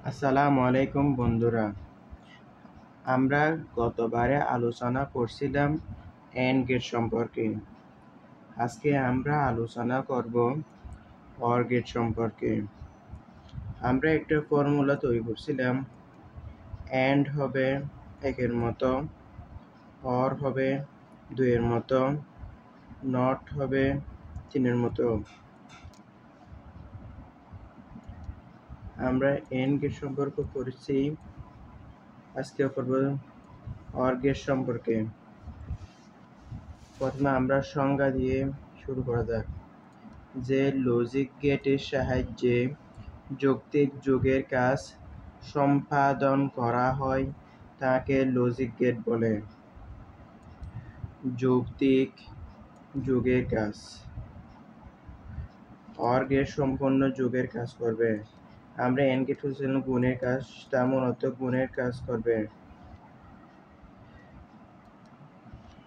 আসসালামু আলাইকুম বন্ধুরা। আমরা গতবারে আলোচনা করছিলাম এন্ড গেট সম্পর্কে। আজকে আমরা আলোচনা করব অর গেট সম্পর্কে। আমরা একটা ফর্মুলা তৈরি করছিলাম। এন্ড হবে 1-এর মতো, অর হবে 2-এর মতো, নট হবে 3-এর মতো। আমরা এন্ড গেট সম্পর্ক করেছি, আজকে করব অর গেট সম্পর্কে। প্রথমে আমরা সংজ্ঞা দিয়ে শুরু করা যাক। যে লজিক গেটের সাহায্যে যৌক্তিক যোগের কাজ সম্পাদন করা হয় তাকে লজিক গেট বলে। যৌক্তিক যোগের কাজ। অর গেট সম্পূর্ণ যোগের কাজ করবে। আমরা এন্ড গেট হচ্ছে গুণের কাজ, তা মূলত গুণের কাজ করবে।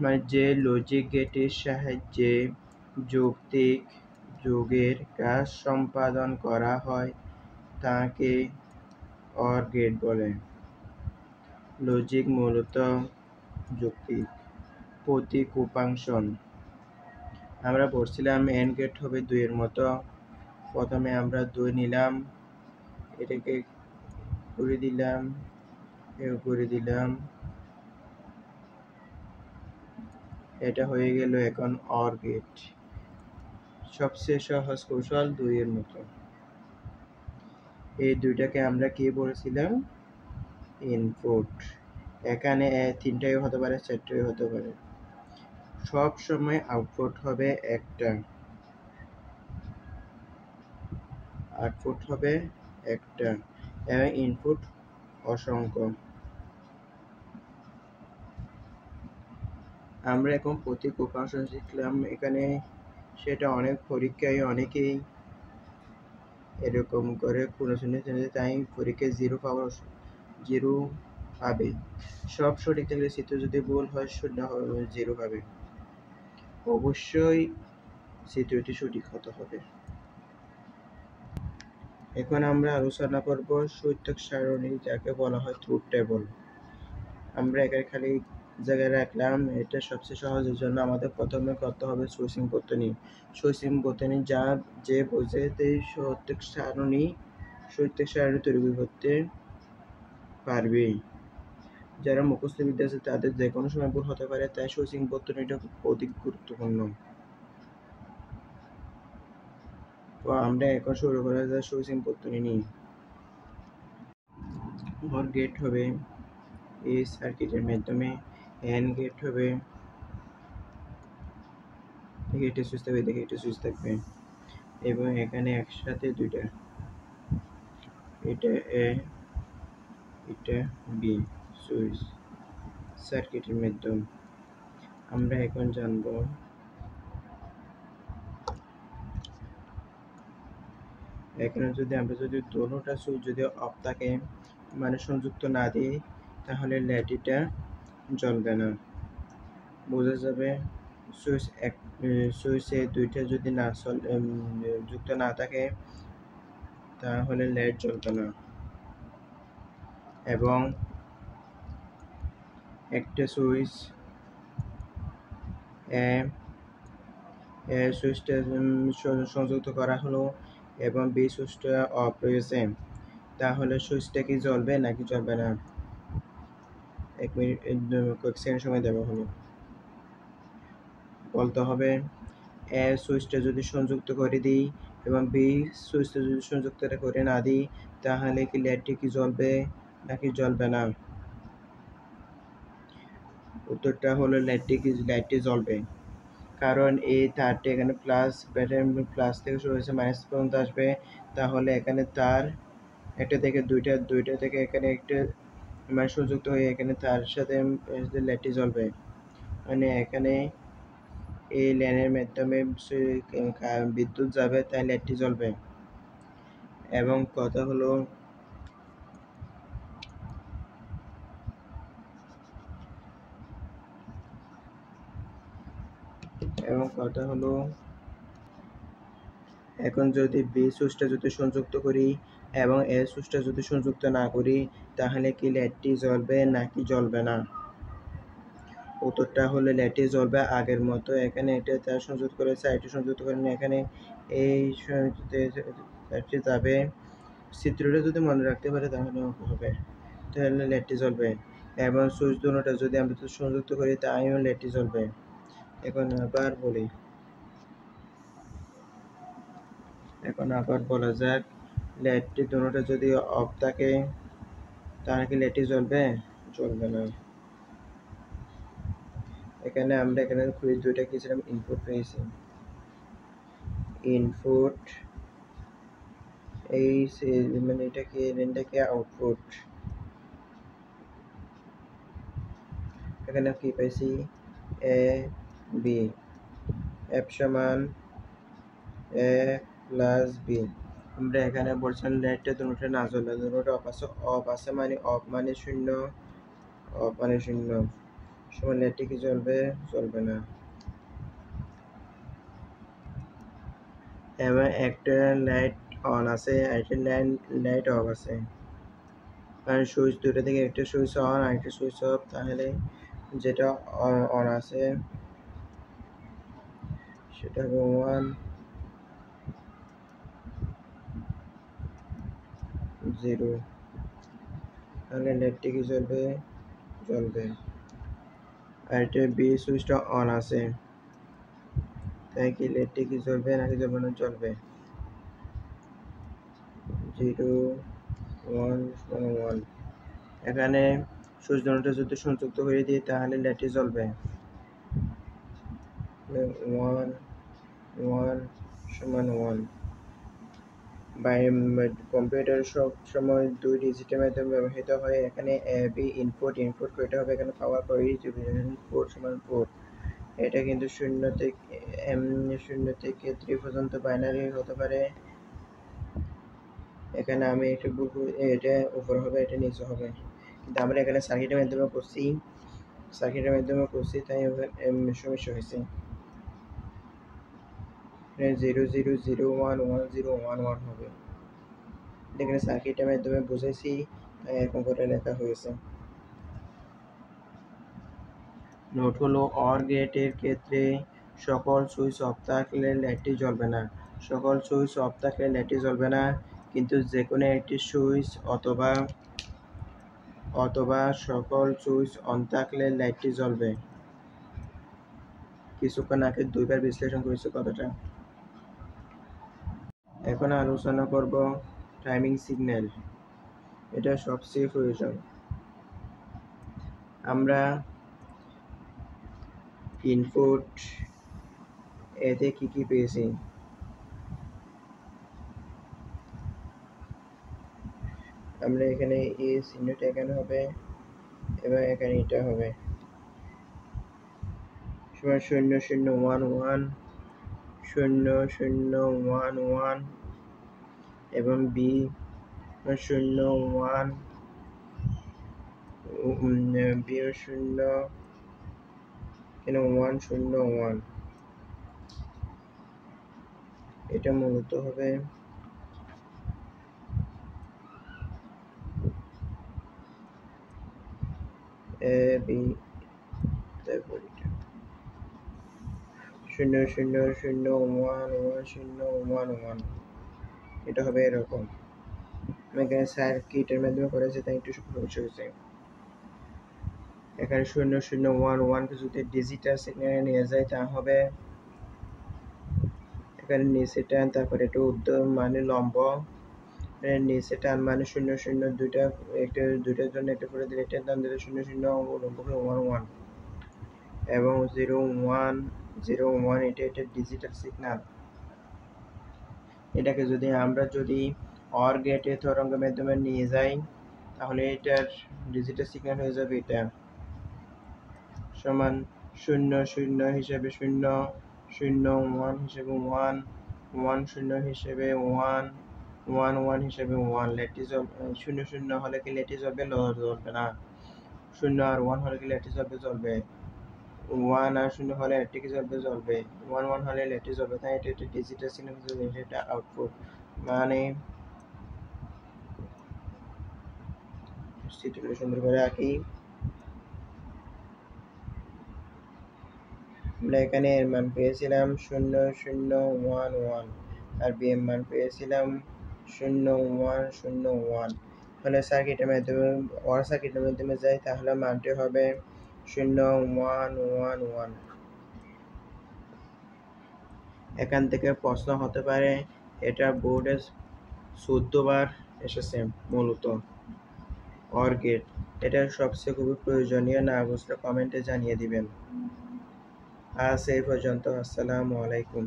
মানে যে লজিক গেটের সাহায্যে যৌক্তিক যোগের কাজ সম্পাদন করা হয় তাকে অর গেট বলে। লজিক মূলত যৌক্তিক। প্রতীক উপাংশন। আমরা বলছিলাম এন্ড গেট হবে 2-এর মতো। প্রথমে আমরা 2 নিলাম, এটাকে করে দিলাম, করে দিলাম, এটা হয়ে গেল এখন অর গেট। সবচেয়ে সহজ কৌশল 2-এর মতো। এই দুইটাকে আমরা কি বলেছিলাম? ইনপুট। এখানে 3টাই হতে পারে, 4টাই হতে পারে। সব সময় আউটপুট হবে একটা। আউটপুট হবে একটা এবং ইনপুট অসংখ্য। আমরা এখন প্রতীক উপাংশন শিখলাম। এখানে সেটা অনেক পরীক্ষায় অনেকেই এরকম করে তাই পরীক্ষায় 0 পাবে। সব সঠিক থাকলে চিত্র যদি ভুল হয় 0 পাবে। অবশ্যই চিত্রটি সঠিক হতে হবে। এখন আমরা আলোচনা করব সূচক সারণী, যাকে বলা হয় ট্রুথ টেবল। আমরা এখানে খালি জায়গায় রাখলাম। এটা সবচেয়ে সহজের জন্য আমাদের প্রথমে করতে হবে সূচিক বর্তনী। সূচিক বর্তনী যে বোঝে সূচক সারণী তৈরি করতে পারবে। যারা মুখস্থ বিদ্যা আছে তাদের যে কোনো সময় ভুল হতে পারে, তাই সূচিক বর্তনীটা অধিক গুরুত্বপূর্ণ। তো আমরা এখন শুরু করা যায় সূচিক বর্তনী নিয়ে। অর গেট হবে এই সার্কিটের মাধ্যমে, এন্ড গেট হবে এটা সুইচ থাকবে, দেখে এটা সুইচ থাকবে এবং এখানে একসাথে দুইটা, এটা এ এটা বি সুইচ সার্কিটের মাধ্যম। আমরা এখন জানব এখানে আমরা যদি দোনোটা সুইচ যদি অফ থাকে, মানে সংযুক্ত না দিই, তাহলে লাইটটা জ্বলবে না। বোঝা যাবে সুইচে দুইটা যদি না যুক্ত না থাকে তাহলে লাইট জ্বলবে না। এবং একটা সুইচ সুইচটা সংযুক্ত করা হলো এবং বি সুইচটা অফ রয়েছে, তাহলে সুইচটা কি জ্বলবে নাকি জ্বলবে না? 1 মিনিট কয়েক সেকেন্ড সময় দেওয়া হলো। বলতে হবে এ সুইচটা যদি সংযুক্ত করে দিই এবং বি সুইচটা যদি সংযুক্ত করে না দিই, তাহলে কি লাইটটি কি জ্বলবে নাকি জ্বলবে না? উত্তরটা হলো লাইটটি জ্বলবে। কারণ এই তারটি এখানে প্লাস, ব্যাটারি প্লাস থেকে শুরু হয়েছে মাইনাস পর্যন্ত আসবে, তাহলে এখানে তার একটা থেকে দুইটা থেকে এখানে একটা মানে সংযুক্ত হয়ে এখানে তার সাথে লাইটটি জ্বলবে। মানে এখানে এই লাইনের মাধ্যমে বিদ্যুৎ যাবে, তাই লাইটটি জ্বলবে। এবং কথা হলো এখন যদি বি সুইচটা যদি সংযুক্ত করি এবং এ সুইচটা যদি সংযুক্ত না করি তাহলে কি লাইটটি জ্বলবে নাকি জ্বলবে না? উত্তরটা হলো লাইটটি জ্বলবে আগের মতো। এখানে এটা তার সংযুক্ত করেছে, এটি সংযুক্ত করেন, এখানে এই লাইটটি যাবে। চিত্রটা যদি মনে রাখতে পারে তাহলে হবে, তাহলে লাইটটি জ্বলবে। এবং সুইচ দুটোটা যদি আমরা সংযুক্ত করি তাহলে লাইটটি জ্বলবে। এখন আবার বলা যাক, লাইটটি দুটোটা যদি অফ থাকে তাহলে কি লাইটটি জ্বলবে? জ্বলবে না। এখানে আমরা কুইজ দুইটা কিছিলাম, ইনপুট পেয়েছি। ইনপুট এই মানে এটাকে আউটপুট। এখানে কি পাইছি? এ বি, এফ সমান এ প্লাস বি। আমরা এখানে বলছিলাম লাইটটা দুটোটা না জ্বলে, দুটোটা অফ আছে মানে অফ মানে শূন্য, অফ মানে শূন্য। সমান লাইটটি কি জ্বলবে? জ্বলবে না। এবং একটা লাইট অন আছে, একটা লাইট অফ আছে, কারণ সুইচ দুটো থেকে একটা সুইচ অন আর একটা সুইচ অফ। তাহলে যেটা অন আছে সেটা হবে 1 0, তাহলে লাইটটি কি জ্বলবে? জ্বলবে। আর এটা বি সুইচটা অন আছে, তাই কি লাইটটি কি জ্বলবে নাকি জ্বলবে না? জ্বলবে। 0 1 1। এখানে সুইচ দুটোটা যদি সংযুক্ত করে দিই তাহলে লাইটটি জ্বলবে। 1 1 সমান 1। কম্পিউটার সব সময় 2 ডিজিটের মাধ্যমে ব্যবহৃত হয়। এখানে এ বি ইনপুট কয়টা হবে? এখানে পাওয়ার করে 4 সমান 4। এটা কিন্তু 0 থেকে 3 পর্যন্ত বাইনারি হতে পারে। এখানে আমি একটু ভুল করে, এটা উপরে হবে এটা নিচে হবে, কিন্তু আমরা এখানে সার্কিটের মাধ্যমে করছি তাই সমস্যা হয়েছে। 0 0 0 1 1 0 1 1 হবে। এখানে সার্কিটের মাধ্যমে বুঝেছি তাই এরকম করে লেখা হয়েছে। নোট হলো অর গেটের ক্ষেত্রে সকল সুইচ অফ থাকলে লাইটটি জ্বলবে না। সকল সুইচ অফ থাকলে লাইটটি জ্বলবে না, কিন্তু যে কোনো একটি সুইচ অথবা সকল সুইচ অন থাকলে লাইটটি জ্বলবে। কিছুক্ষণ আগে দুইবার বিশ্লেষণ করেছি কথাটা। এখন আলোচনা করব টাইমিং সিগন্যাল। এটা সবচেয়ে প্রয়োজন। আমরা ইনপুট এতে কি পেয়েছি? আমরা এখানে এই চিহ্নটা এখানে হবে এবং এখানে এটা হবে, সমান 0 0 1 1 0 0 1 1 এবং বি 0 1 বি 0 এখানে 1 0 1। এটা মূলত হবে এ বি, তারপর 0 0 0 1 1 0 1 1। এটা হবে এরকম। আমি এখানে সার্কিটের মাধ্যমে করেছি তাই একটু সমস্যা হয়েছে। এখানে 0 0 1 1 কে যদি ডিজিটাল সিগন্যালে নিয়ে যায় তা হবে এখানে নিচে টান, তারপরে একটু উর্ধ্ব মানে লম্ব, নিচে টান মানে 0 0 দুইটার জন্য একটা করে দিলে টান দিলে 0 0 লম্ব করে 1 1 এবং 0 1 0 1। এটা ডিজিটাল সিগন্যাল। এটাকে আমরা যদি অর গেটে তরঙ্গ মাধ্যমে নিয়ে যাই তাহলে এটার ডিজিটাল সিগন্যাল হয়ে যাবে এটা সমান 0 0 হিসেবে 0 0 1 হিসেবে 1 1 0 হিসেবে 1 1 1 হিসেবে 1। লাইটটি 0 0 হলে কি লাইটটি জ্বলবে? জ্বলবে না। 0 আর 1 হলে কি লাইটটি জ্বলবে? ওয়ান আর শূন্য হলে লেটটি কি জ্বলবে, ওয়ান ওয়ান হলে লেটটি জ্বলবে, তাই এটা একটা ডিজিটাল সিগন্যাল, এটা আউটপুট। মানে চিত্রটা সুন্দর করে আঁকি। আমরা এখানে এর মান পেয়েছিলাম 0011 আর বি এর মান পেয়েছিলাম 0101। তাহলে সার্কিটের মাধ্যমে OR সার্কিটের মাধ্যমে যাই, তাহলে মানটি হবে 0111। এখান থেকে প্রশ্ন হতে পারে, এটা বোর্ডে 14 বার এসেছে মূলত OR গেট। এটা সবচেয়ে খুবই প্রয়োজনীয়, না বুঝলে কমেন্টে জানিয়ে দিবেন। আজ এই পর্যন্ত। আসসালামু আলাইকুম।